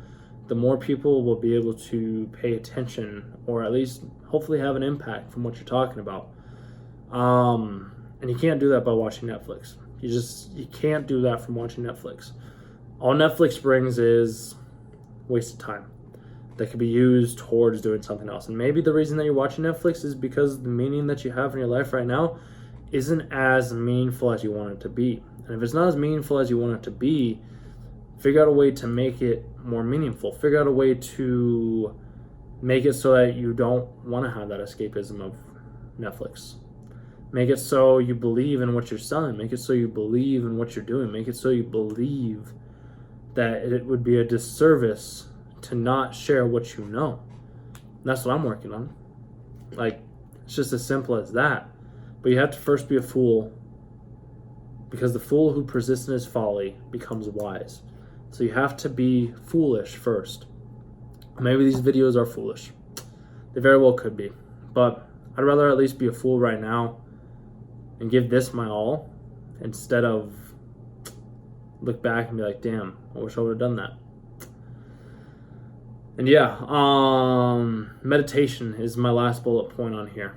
the more people will be able to pay attention, or at least hopefully have an impact from what you're talking about. And you can't do that by watching Netflix. You can't do that from watching Netflix. All Netflix brings is wasted time that could be used towards doing something else. And maybe the reason that you're watching Netflix is because the meaning that you have in your life right now isn't as meaningful as you want it to be. And if it's not as meaningful as you want it to be, figure out a way to make it more meaningful. Figure out a way to make it so that you don't want to have that escapism of Netflix. Make it so you believe in what you're selling. Make it so you believe in what you're doing. Make it so you believe that it would be a disservice to not share what you know. And that's what I'm working on. Like, it's just as simple as that. But you have to first be a fool, because the fool who persists in his folly becomes wise. So you have to be foolish first. Maybe these videos are foolish. They very well could be. But I'd rather at least be a fool right now and give this my all instead of look back and be like, damn, I wish I would have done that. And yeah, meditation is my last bullet point on here.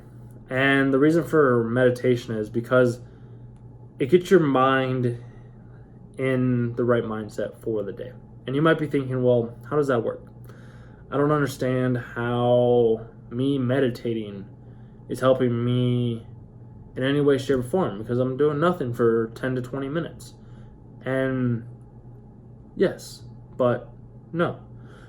And the reason for meditation is because it gets your mind in the right mindset for the day. And you might be thinking, well, how does that work? I don't understand how me meditating is helping me in any way, shape, or form, because I'm doing nothing for 10 to 20 minutes. And yes, but no.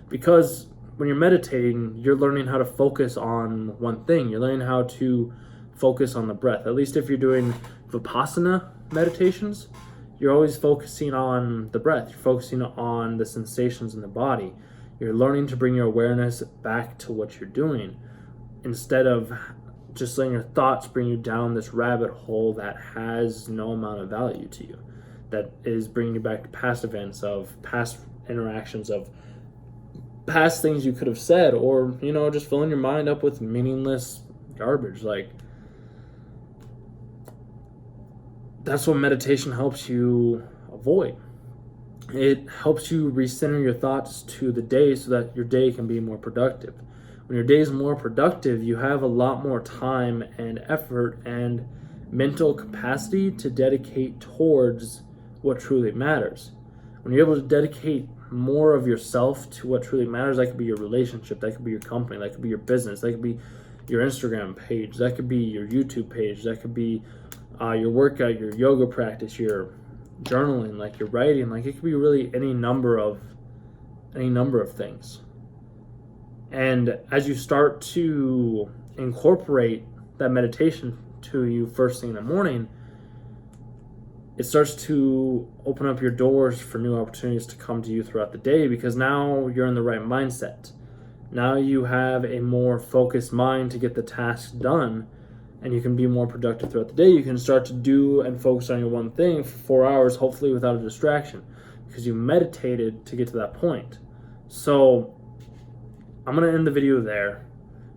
Because when you're meditating, you're learning how to focus on one thing. You're learning how to focus on the breath. At least if you're doing Vipassana meditations, you're always focusing on the breath. You're focusing on the sensations in the body. You're learning to bring your awareness back to what you're doing instead of just letting your thoughts bring you down this rabbit hole that has no amount of value to you, that is bringing you back to past events, of past interactions, of past things you could have said, or, you know, just filling your mind up with meaningless garbage. Like, that's what meditation helps you avoid. It helps you recenter your thoughts to the day so that your day can be more productive. When your day is more productive, you have a lot more time and effort and mental capacity to dedicate towards what truly matters. When you're able to dedicate more of yourself to what truly matters, that could be your relationship, that could be your company, that could be your business, that could be your Instagram page, that could be your YouTube page, that could be your workout, your yoga practice, your journaling, like your writing, like it could be really any number of things. And as you start to incorporate that meditation to you first thing in the morning, it starts to open up your doors for new opportunities to come to you throughout the day, because now you're in the right mindset. Now you have a more focused mind to get the tasks done, and you can be more productive throughout the day. You can start to do and focus on your one thing for 4 hours, hopefully without a distraction, because you meditated to get to that point. So I'm going to end the video there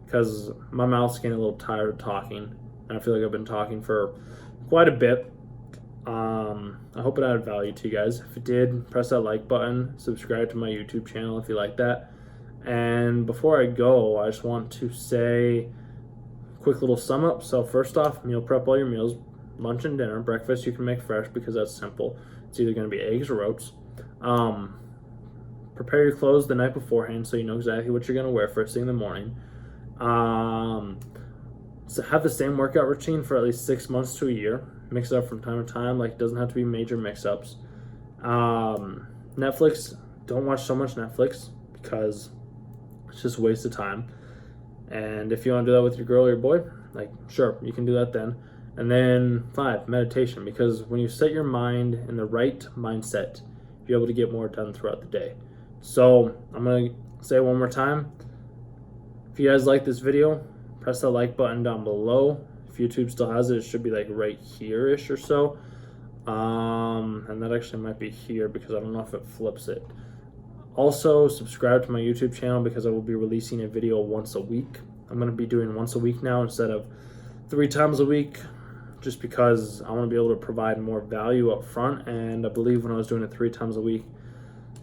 because my mouth's getting a little tired of talking, and I feel like I've been talking for quite a bit. I hope it added value to you guys. If it did, press that like button, subscribe to my YouTube channel if you like that. And before I go, I just want to say a quick little sum up. So first off, meal prep all your meals, lunch and dinner. Breakfast you can make fresh because that's simple. It's either going to be eggs or oats. Prepare your clothes the night beforehand so you know exactly what you're going to wear first thing in the morning. So have the same workout routine for at least 6 months to a year. Mix it up from time to time. Like, it doesn't have to be major mix-ups. Netflix, don't watch so much Netflix because it's just a waste of time. And if you want to do that with your girl or your boy, like, sure, you can do that then. And then 5, meditation, because when you set your mind in the right mindset, you're able to get more done throughout the day. So I'm going to say it one more time. If you guys like this video, press that like button down below. If YouTube still has it, it should be like right here-ish or so. And that actually might be here because I don't know if it flips it. Also, subscribe to my YouTube channel because I will be releasing a video once a week. I'm going to be doing once a week now instead of 3 times a week, just because I want to be able to provide more value up front. And I believe when I was doing it 3 times a week,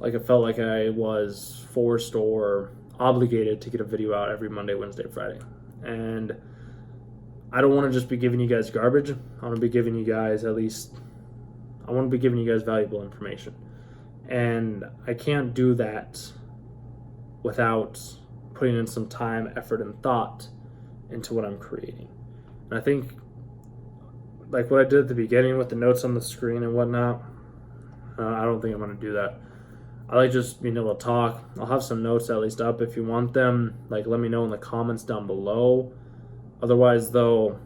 like, I felt like I was forced or obligated to get a video out every Monday, Wednesday, Friday. And I don't want to just be giving you guys garbage. I want to be giving you guys valuable information. And I can't do that without putting in some time, effort, and thought into what I'm creating. And I think, like what I did at the beginning with the notes on the screen and whatnot, I don't think I'm going to do that. I like just being able to talk. I'll have some notes at least up if you want them. Like, let me know in the comments down below. Otherwise, though,